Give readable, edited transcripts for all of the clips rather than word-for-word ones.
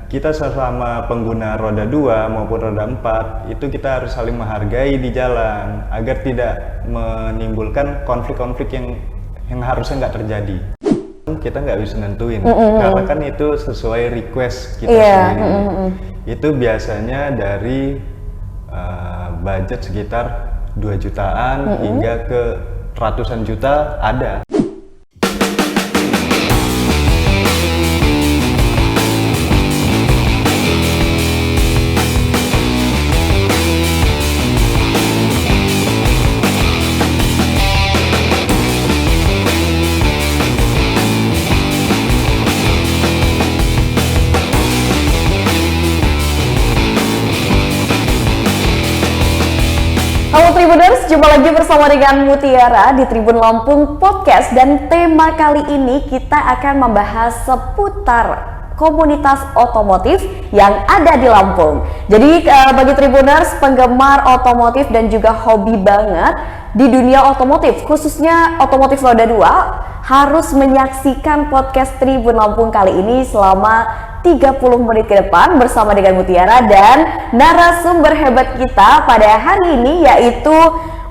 kita sesama pengguna roda 2 maupun roda 4 itu kita harus saling menghargai di jalan agar tidak menimbulkan konflik-konflik yang harusnya nggak terjadi. Kita nggak bisa nentuin karena kan itu sesuai request kita sendiri. Itu biasanya dari budget sekitar 2 jutaan hingga ke ratusan juta ada. Halo Tribuners, jumpa lagi bersama dengan Mutiara di Tribun Lampung Podcast, dan tema kali ini kita akan membahas seputar komunitas otomotif yang ada di Lampung. Jadi bagi Tribuners, penggemar otomotif dan juga hobi banget di dunia otomotif, khususnya otomotif roda 2, harus menyaksikan podcast Tribun Lampung kali ini selama 30 menit ke depan bersama dengan Mutiara dan narasumber hebat kita pada hari ini, yaitu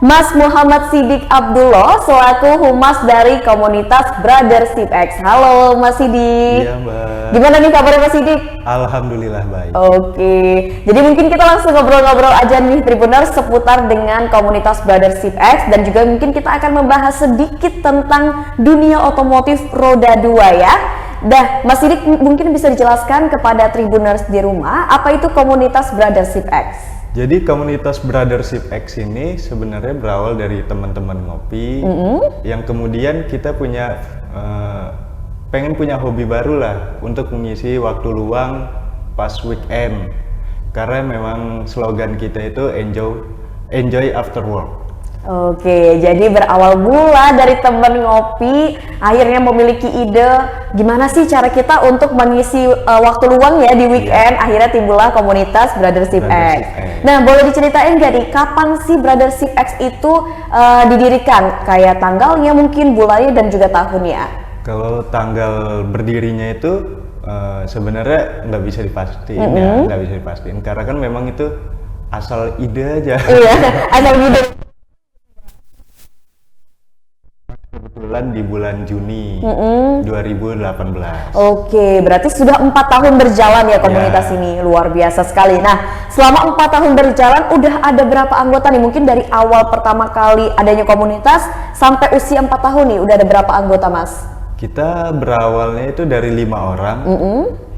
Mas Muhammad Siddiq Abdullah selaku humas dari komunitas Brothership X. Halo Mas Siddiq. Iya Mbak. Gimana nih kabarnya Mas Siddiq? Alhamdulillah baik. Oke, jadi mungkin kita langsung ngobrol-ngobrol aja nih Tribuners seputar dengan komunitas Brothership X, dan juga mungkin kita akan membahas sedikit tentang dunia otomotif roda 2 ya. Dah, Mas Siddiq mungkin bisa dijelaskan kepada Tribuners di rumah, apa itu komunitas Brothership X? Jadi komunitas Brothership X ini sebenarnya berawal dari teman-teman ngopi yang kemudian kita punya pengen punya hobi baru lah untuk mengisi waktu luang pas weekend, karena memang slogan kita itu enjoy after work. Oke, jadi berawal mula dari teman ngopi, akhirnya memiliki ide gimana sih cara kita untuk mengisi waktu luang ya di weekend. Akhirnya timbullah komunitas Brothership X. Nah, boleh diceritain nggak nih kapan sih Brothership X itu didirikan? Kayak tanggalnya mungkin, bulannya, dan juga tahunnya. Kalau tanggal berdirinya itu sebenarnya nggak bisa dipastiin ya, nggak bisa dipastiin karena kan memang itu asal ide aja. Iya, asal ide. Kebetulan di bulan Juni 2018. Oke, berarti sudah 4 tahun berjalan ya komunitas ini, luar biasa sekali. Nah, selama 4 tahun berjalan udah ada berapa anggota nih? Mungkin dari awal pertama kali adanya komunitas sampai usia 4 tahun nih, udah ada berapa anggota Mas? Kita berawalnya itu dari 5 orang,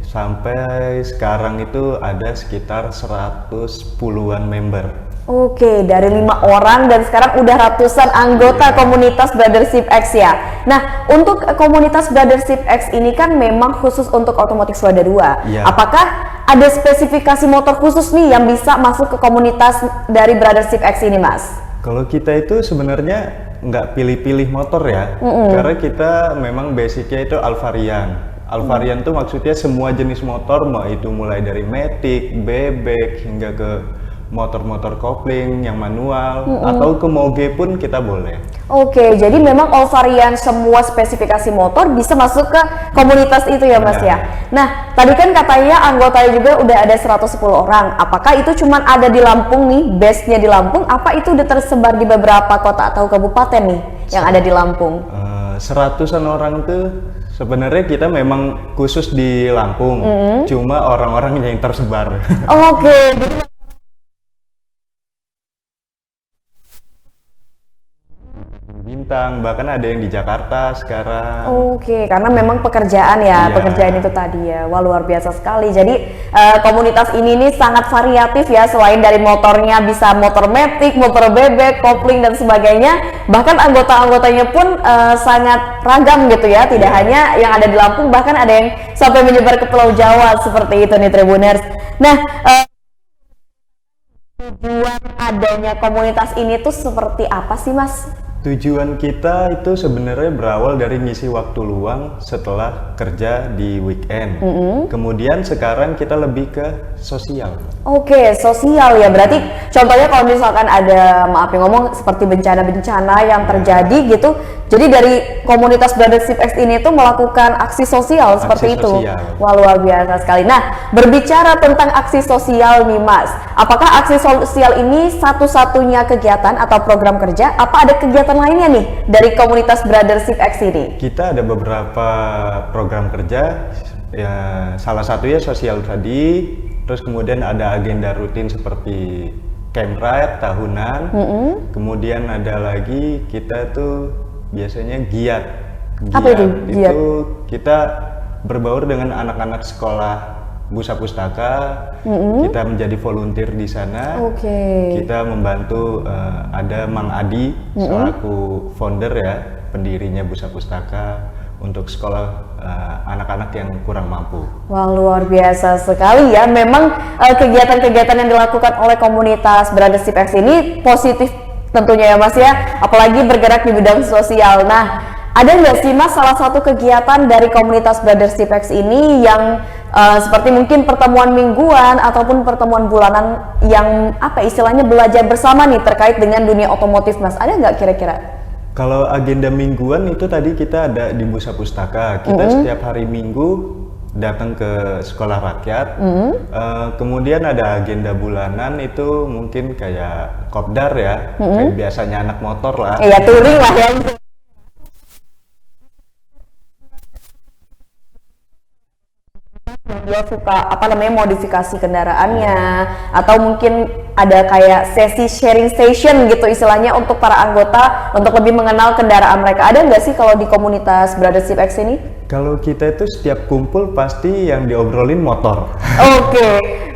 sampai sekarang itu ada sekitar 110-an member. Oke, dari 5 orang dan sekarang udah ratusan anggota komunitas Brothership X ya. Nah, untuk komunitas Brothership X ini kan memang khusus untuk otomotif roda 2. Apakah ada spesifikasi motor khusus nih yang bisa masuk ke komunitas dari Brothership X ini, Mas? Kalau kita itu sebenarnya nggak pilih-pilih motor ya, karena kita memang basicnya itu Alvarian. Alvarian tuh maksudnya semua jenis motor, mau itu mulai dari Matic, bebek, hingga ke motor-motor kopling yang manual, atau ke moge pun kita boleh. Oke, jadi memang all varian semua spesifikasi motor bisa masuk ke komunitas itu ya Mas ya. Nah, tadi kan katanya anggotanya juga udah ada 110 orang. Apakah itu cuma ada di Lampung nih, base-nya di Lampung, apa itu udah tersebar di beberapa kota atau kabupaten nih yang ada di Lampung? 100-an orang tuh sebenarnya kita memang khusus di Lampung, cuma orang-orang yang tersebar. Oke. Bintang, bahkan ada yang di Jakarta sekarang. Oke, karena memang pekerjaan ya, pekerjaan itu tadi ya. Wah, luar biasa sekali. Jadi komunitas ini nih sangat variatif ya, selain dari motornya bisa motor Matic, motor bebek, kopling dan sebagainya. Bahkan anggota-anggotanya pun sangat ragam gitu ya, tidak hanya yang ada di Lampung, bahkan ada yang sampai menyebar ke Pulau Jawa seperti itu nih Tribuners. Nah, tujuan adanya komunitas ini tuh seperti apa sih Mas? Tujuan kita itu sebenarnya berawal dari ngisi waktu luang setelah kerja di weekend. Kemudian sekarang kita lebih ke sosial. Oke, sosial ya. Berarti contohnya kalau misalkan ada, maaf yang ngomong, seperti bencana-bencana yang terjadi gitu, Jadi dari komunitas Brothership X ini tuh melakukan aksi sosial seperti itu. sosial. Wah, luar biasa sekali. Nah, berbicara tentang aksi sosial nih Mas, apakah aksi sosial ini satu-satunya kegiatan atau program kerja? Apa ada kegiatan lainnya nih dari komunitas Brothership X ini? Kita ada beberapa program kerja, ya salah satunya sosial tadi, terus kemudian ada agenda rutin seperti camp ride tahunan, kemudian ada lagi kita tuh biasanya giat. Apa itu giat? Itu kita berbaur dengan anak-anak sekolah Busa Pustaka, kita menjadi volunteer di sana. Kita membantu, ada Mang Adi selaku founder ya, pendirinya Busa Pustaka untuk sekolah anak-anak yang kurang mampu. Wah, luar biasa sekali ya. Memang kegiatan-kegiatan yang dilakukan oleh komunitas Brothership X ini positif tentunya ya Mas ya, apalagi bergerak di bidang sosial. Nah, ada nggak sih Mas salah satu kegiatan dari komunitas Brothership X ini yang seperti mungkin pertemuan mingguan ataupun pertemuan bulanan yang apa istilahnya belajar bersama nih terkait dengan dunia otomotif Mas? Ada nggak kira-kira? Kalau agenda mingguan itu tadi kita ada di Busa Pustaka, kita setiap hari Minggu datang ke sekolah rakyat. Kemudian ada agenda bulanan itu mungkin kayak kopdar ya, kayak biasanya anak motor lah. Iya, touring lah ya. Dia suka apa namanya modifikasi kendaraannya, atau mungkin ada kayak sesi sharing station gitu istilahnya untuk para anggota untuk lebih mengenal kendaraan mereka. Ada nggak sih kalau di komunitas Brothership X ini? Kalau kita itu setiap kumpul pasti yang diobrolin motor. Oke,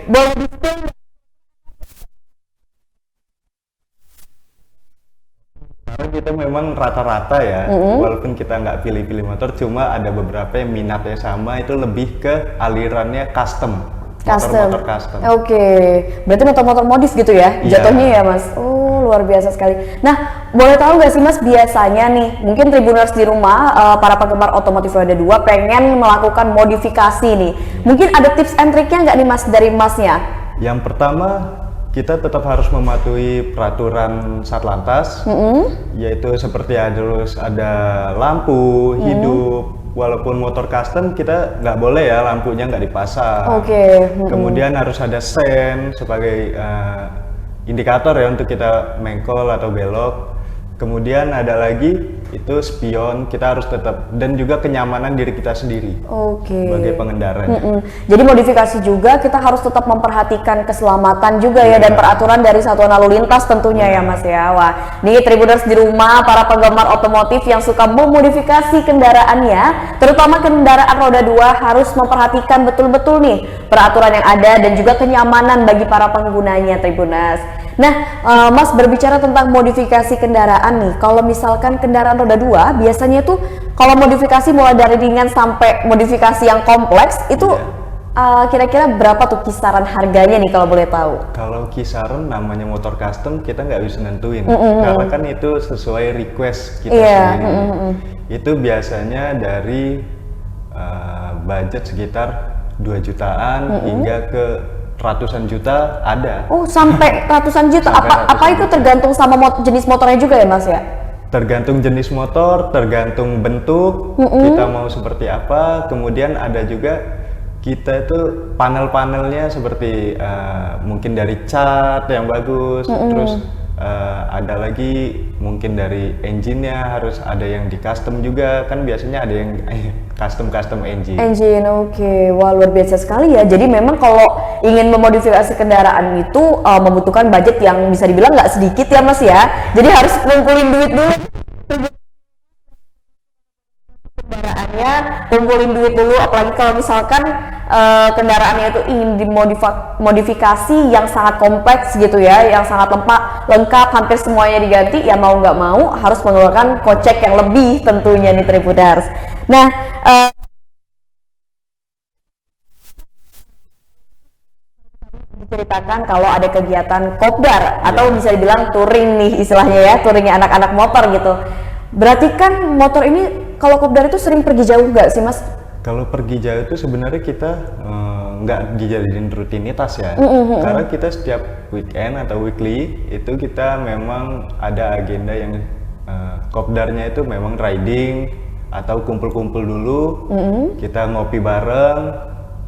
boleh di-spill nggak? Karena kita memang rata-rata ya, walaupun kita nggak pilih-pilih motor, cuma ada beberapa yang minatnya sama, itu lebih ke alirannya custom. Motor-motor custom. Oke, berarti motor-motor modif gitu ya, jatuhnya ya Mas. Oh, luar biasa sekali. Nah, boleh tahu nggak sih Mas, biasanya nih, mungkin Tribuners di rumah, para penggemar otomotif roda 2 pengen melakukan modifikasi nih. Mungkin ada tips and triknya nggak nih Mas dari Masnya? Yang pertama, kita tetap harus mematuhi peraturan Satlantas, yaitu seperti harus ada lampu hidup. Walaupun motor custom kita nggak boleh ya lampunya nggak dipasang. Kemudian harus ada sen sebagai indikator ya untuk kita mengkol atau belok. Kemudian ada lagi itu spion, kita harus tetap, dan juga kenyamanan diri kita sendiri sebagai pengendaranya. Jadi modifikasi juga kita harus tetap memperhatikan keselamatan juga ya, dan peraturan dari Satuan Lalu Lintas tentunya ya Mas ya. Wah, nih Tribuners di rumah, para penggemar otomotif yang suka memodifikasi kendaraannya, terutama kendaraan roda 2, harus memperhatikan betul-betul nih peraturan yang ada dan juga kenyamanan bagi para penggunanya Tribuners. Nah, Mas berbicara tentang modifikasi kendaraan nih, kalau misalkan kendaraan roda 2 biasanya tuh kalau modifikasi mulai dari ringan sampai modifikasi yang kompleks itu kira-kira berapa tuh kisaran harganya nih kalau boleh tahu? Kalau kisaran namanya motor custom kita nggak bisa nentuin, karena kan itu sesuai request kita sendiri. Itu biasanya dari budget sekitar 2 jutaan hingga ke ratusan juta ada. Oh, sampai ratusan juta. Sampai Apa itu tergantung sama jenis motornya juga ya Mas ya? Tergantung jenis motor, tergantung bentuk, kita mau seperti apa. Kemudian ada juga kita itu panel-panelnya seperti mungkin dari cat yang bagus, terus ada lagi mungkin dari engine-nya harus ada yang di custom juga, kan biasanya ada yang custom engine. Wah, luar biasa sekali ya. Jadi memang kalau ingin memodifikasi kendaraan itu membutuhkan budget yang bisa dibilang nggak sedikit ya Mas ya. Jadi harus ngumpulin duit dulu kendaraannya, kumpulin duit dulu, apalagi kalau misalkan kendaraannya itu ingin dimodifikasi yang sangat kompleks gitu ya, yang sangat lengkap, hampir semuanya diganti, ya mau nggak mau harus mengeluarkan kocek yang lebih tentunya nih Tribuners. Nah, diceritakan kalau ada kegiatan kopdar atau bisa dibilang touring nih istilahnya ya, touringnya anak-anak motor gitu. Berarti kan motor ini kalau kopdar itu sering pergi jauh nggak sih Mas? Kalau pergi jauh itu sebenarnya kita nggak dijadiin rutinitas ya, karena kita setiap weekend atau weekly itu kita memang ada agenda yang kopdarnya itu memang riding atau kumpul-kumpul dulu, kita ngopi bareng,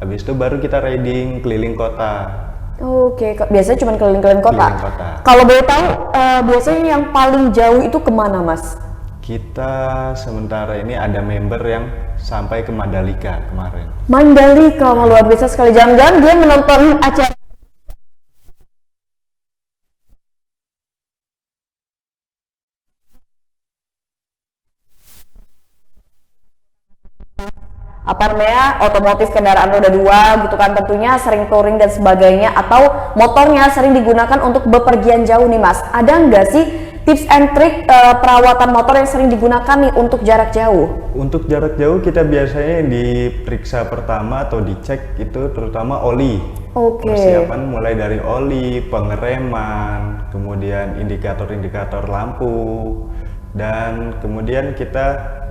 habis itu baru kita riding keliling kota. Oke, biasanya cuma keliling-keliling kota. Keliling kota. Kalau boleh tahu, biasanya yang paling jauh itu kemana, Mas? Kita sementara ini ada member yang sampai ke Mandalika kemarin. Mandalika, luar biasa sekali. Jangan-jangan dia menonton acara apa namanya, otomotif kendaraan roda 2 gitu kan, tentunya sering touring dan sebagainya, atau motornya sering digunakan untuk bepergian jauh nih Mas. Ada nggak sih tips and trick perawatan motor yang sering digunakan nih untuk jarak jauh? Untuk jarak jauh kita biasanya diperiksa pertama atau dicek itu terutama oli. Oke. Persiapan mulai dari oli, pengereman, kemudian indikator-indikator lampu, dan kemudian kita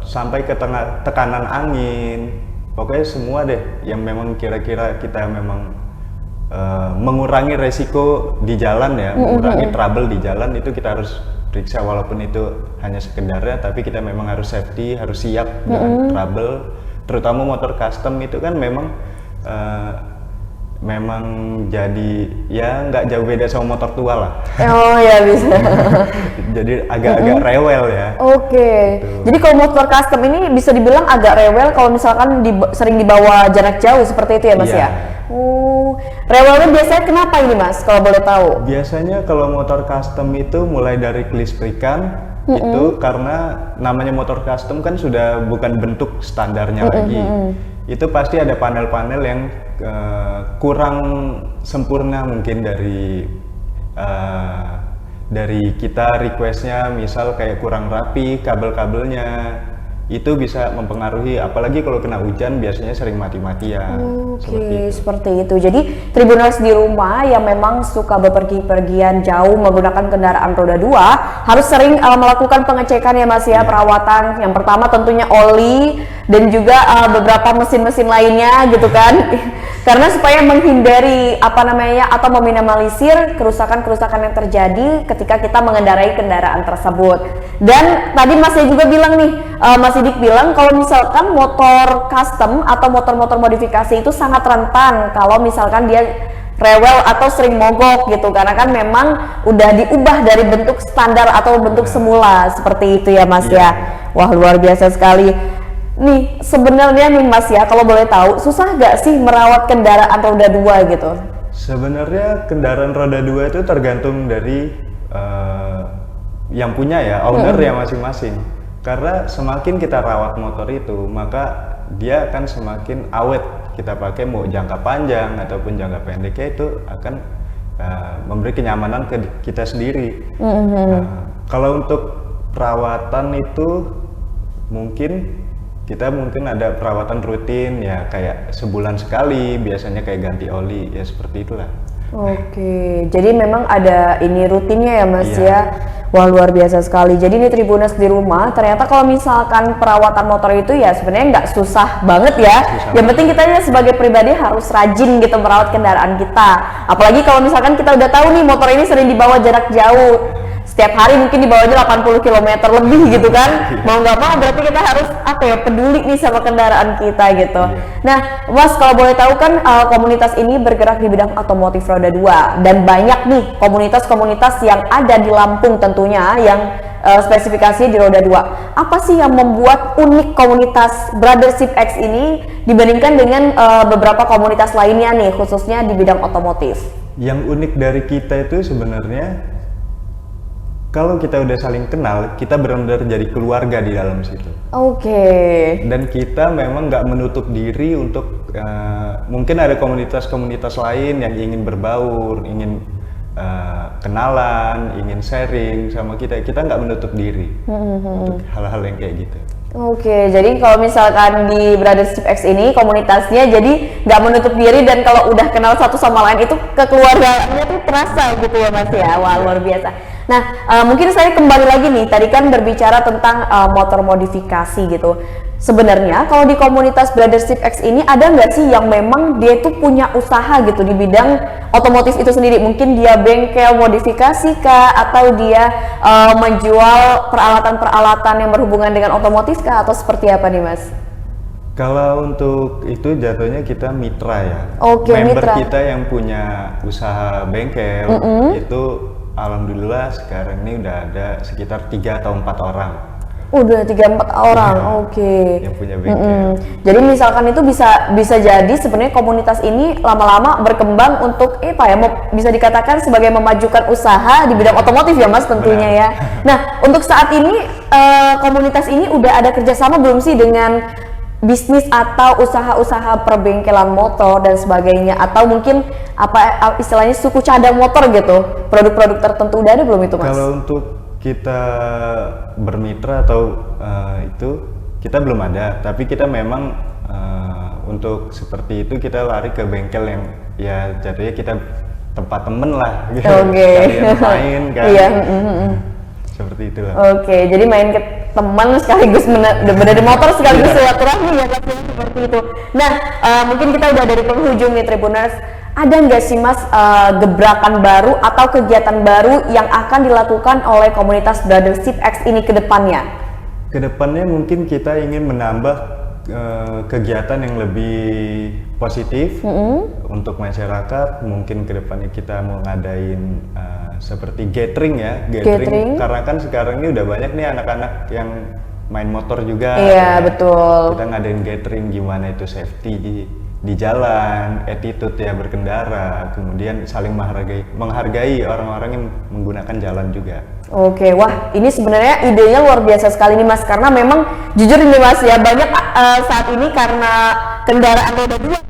sampai ke tekanan angin. Pokoknya semua deh yang memang kira-kira kita memang mengurangi resiko di jalan ya, mengurangi trouble di jalan, itu kita harus periksa, walaupun itu hanya sekedarnya, tapi kita memang harus safety, harus siap dengan trouble. Terutama motor custom itu kan memang jadi ya nggak jauh beda sama motor tua lah. Oh ya bisa. Jadi agak-agak rewel ya. Oke. Gitu. Jadi kalau motor custom ini bisa dibilang agak rewel kalau misalkan sering dibawa jarak jauh seperti itu ya Mas Iya. ya? Oh, rewelnya biasanya kenapa ini Mas kalau boleh tahu? Biasanya kalau motor custom itu mulai dari kelistrikan, itu karena namanya motor custom kan sudah bukan bentuk standarnya lagi. Itu pasti ada panel-panel yang kurang sempurna mungkin dari kita requestnya, misal kayak kurang rapi kabel-kabelnya, itu bisa mempengaruhi, apalagi kalau kena hujan biasanya sering mati-matian. Oke, seperti itu. Jadi Tribuners di rumah yang memang suka bepergian jauh menggunakan kendaraan roda 2 harus sering melakukan pengecekan ya Mas ya, perawatan. Yang pertama tentunya oli dan juga beberapa mesin-mesin lainnya gitu kan. Karena supaya menghindari atau meminimalisir kerusakan-kerusakan yang terjadi ketika kita mengendarai kendaraan tersebut. Dan tadi Mas juga bilang nih, Mas Sidik bilang kalau misalkan motor custom atau motor-motor modifikasi itu sangat rentan kalau misalkan dia rewel atau sering mogok gitu, karena kan memang udah diubah dari bentuk standar atau bentuk semula seperti itu ya Mas ya. Wah luar biasa sekali. Nih sebenarnya nih Mas ya, kalau boleh tahu susah gak sih merawat kendaraan roda 2 gitu? Sebenarnya kendaraan roda 2 itu tergantung dari yang punya ya, owner ya masing-masing. Karena semakin kita rawat motor itu, maka dia akan semakin awet. Kita pakai mau jangka panjang ataupun jangka pendeknya itu akan memberi kenyamanan ke kita sendiri. Kalau untuk perawatan itu mungkin ada perawatan rutin ya, kayak sebulan sekali biasanya, kayak ganti oli ya, seperti itulah. Oke, jadi memang ada ini rutinnya ya Mas Iya. ya. Wah luar biasa sekali. Jadi ini Tribuners di rumah, ternyata kalau misalkan perawatan motor itu ya sebenarnya nggak susah banget ya. Yang penting kita sebagai pribadi harus rajin gitu merawat kendaraan kita. Apalagi kalau misalkan kita udah tahu nih motor ini sering dibawa jarak jauh. Setiap hari mungkin dibawanya 80 km lebih gitu kan. Mau nggak mau berarti kita harus peduli nih sama kendaraan kita gitu. Nah Mas kalau boleh tahu kan komunitas ini bergerak di bidang otomotif roda 2 dan banyak nih komunitas-komunitas yang ada di Lampung tentunya yang spesifikasi di roda 2. Apa sih yang membuat unik komunitas Brothership X ini dibandingkan dengan beberapa komunitas lainnya nih khususnya di bidang otomotif? Yang unik dari kita itu sebenarnya, kalau kita udah saling kenal, kita benar-benar jadi keluarga di dalam situ. Oke. Dan kita memang nggak menutup diri untuk mungkin ada komunitas-komunitas lain yang ingin berbaur, ingin kenalan, ingin sharing sama kita. Kita nggak menutup diri untuk hal-hal yang kayak gitu. Oke, jadi kalau misalkan di Brothership X ini komunitasnya jadi nggak menutup diri, dan kalau udah kenal satu sama lain itu kekeluargaannya tuh terasa gitu ya Mas ya. Wah luar biasa. Nah mungkin saya kembali lagi nih, tadi kan berbicara tentang motor modifikasi gitu. Sebenarnya kalau di komunitas Brothership X ini ada nggak sih yang memang dia itu punya usaha gitu di bidang otomotif itu sendiri? Mungkin dia bengkel modifikasi kah, atau dia menjual peralatan-peralatan yang berhubungan dengan otomotif kah, atau seperti apa nih Mas? Kalau untuk itu jatuhnya kita mitra ya. Oke, Member mitra. kita yang punya usaha bengkel itu alhamdulillah sekarang ini udah ada sekitar 3 atau 4 orang. Udah 3-4 orang, Iya, oke. yang punya bengkel. Jadi misalkan itu bisa jadi sebenarnya komunitas ini lama-lama berkembang untuk bisa dikatakan sebagai memajukan usaha di bidang otomotif ya Mas tentunya ya. Nah untuk saat ini komunitas ini udah ada kerjasama belum sih dengan bisnis atau usaha-usaha perbengkelan motor dan sebagainya, atau mungkin istilahnya suku cadang motor gitu, produk-produk tertentu udah ada belum itu Mas? Kalau untuk kita bermitra atau itu kita belum ada, tapi kita memang untuk seperti itu kita lari ke bengkel yang ya jatuhnya kita tempat temen lah gitu. Sekalian main kan. Iya. Seperti itulah. Oke, jadi main ke teman sekaligus bener motor sekaligus silaturahmi ya Mas, seperti itu. Nah, mungkin kita udah dari penghujung nih Tribuners. Ada nggak sih Mas gebrakan baru atau kegiatan baru yang akan dilakukan oleh komunitas Brothership X ini ke depannya? Kedepannya mungkin kita ingin menambah kegiatan yang lebih positif untuk masyarakat. Mungkin kedepannya kita mau ngadain seperti gathering ya, gathering. Karena kan sekarang ini udah banyak nih anak-anak yang main motor juga. Iya, betul. Kita ngadain gathering gimana itu safety di jalan, attitude ya berkendara, kemudian saling menghargai orang-orang yang menggunakan jalan juga. Oke, wah ini sebenarnya idenya luar biasa sekali nih Mas, karena memang jujur ini Mas ya, banyak saat ini karena kendaraan roda 2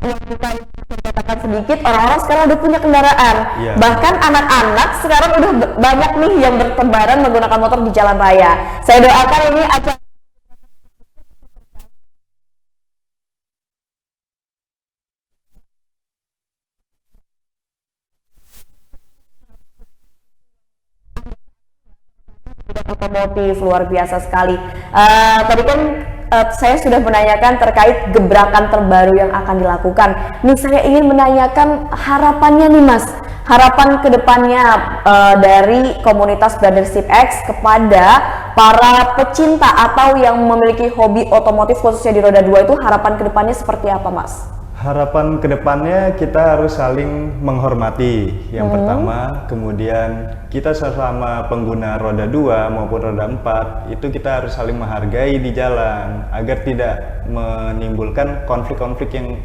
uang kita yang terkatakan sedikit, orang-orang sekarang udah punya kendaraan. Iya. Bahkan anak-anak sekarang udah banyak nih yang bertebaran menggunakan motor di jalan raya. Saya doakan ini acara otomotif luar biasa sekali. Tadi kan saya sudah menanyakan terkait gebrakan terbaru yang akan dilakukan. Nih saya ingin menanyakan harapannya nih Mas, harapan kedepannya dari komunitas Brothership X kepada para pecinta atau yang memiliki hobi otomotif khususnya di roda 2 itu, harapan kedepannya seperti apa Mas? Harapan kedepannya kita harus saling menghormati yang pertama, kemudian kita sesama pengguna roda 2 maupun roda 4 itu kita harus saling menghargai di jalan agar tidak menimbulkan konflik-konflik yang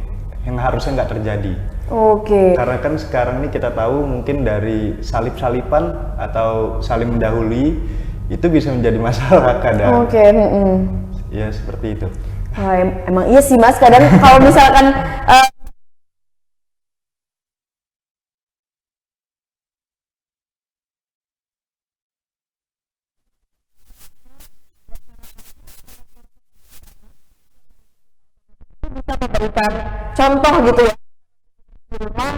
harusnya nggak terjadi. Oke. Karena kan sekarang ini kita tahu mungkin dari salip-salipan atau saling mendahului itu bisa menjadi masalah kadang. Oke. Ya seperti itu. Wah, emang iya sih Mas, kadang kalau misalkan bisa memberikan contoh gitu ya.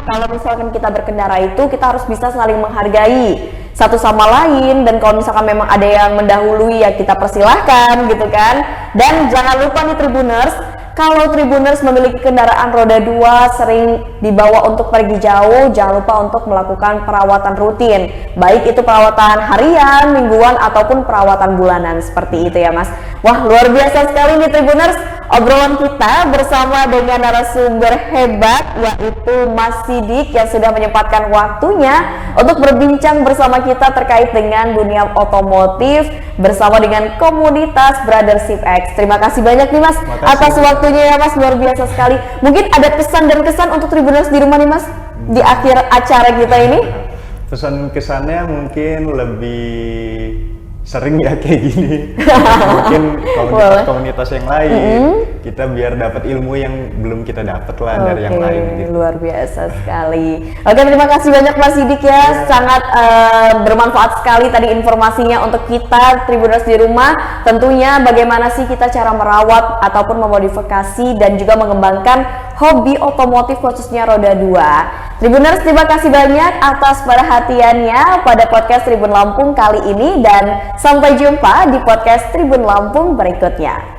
Kalau misalkan kita berkendara itu kita harus bisa saling menghargai satu sama lain, dan kalau misalkan memang ada yang mendahului ya kita persilahkan gitu kan. Dan jangan lupa nih Tribuners, kalau Tribuners memiliki kendaraan roda 2 sering dibawa untuk pergi jauh, jangan lupa untuk melakukan perawatan rutin, baik itu perawatan harian, mingguan, ataupun perawatan bulanan, seperti itu ya Mas. Wah luar biasa sekali nih Tribuners, obrolan kita bersama dengan narasumber hebat yaitu Mas Sidik yang sudah menyempatkan waktunya untuk berbincang bersama kita terkait dengan dunia otomotif bersama dengan komunitas Brothership X. Terima kasih banyak nih Mas atas waktunya ya Mas, luar biasa sekali. Mungkin ada pesan dan kesan untuk Tribuners di rumah nih Mas di akhir acara kita ini? Pesan kesannya mungkin lebih sering ya kayak gini. Mungkin komunitas-komunitas yang lain kita biar dapat ilmu yang belum kita dapat lah dari yang lain gitu. Luar biasa sekali. Oke, terima kasih banyak Mas Sidik ya. Sangat bermanfaat sekali tadi informasinya untuk kita Tribuners di rumah. Tentunya bagaimana sih kita cara merawat ataupun memodifikasi dan juga mengembangkan hobi otomotif khususnya roda 2. Tribuners, terima kasih banyak atas perhatiannya pada podcast Tribun Lampung kali ini dan sampai jumpa di podcast Tribun Lampung berikutnya.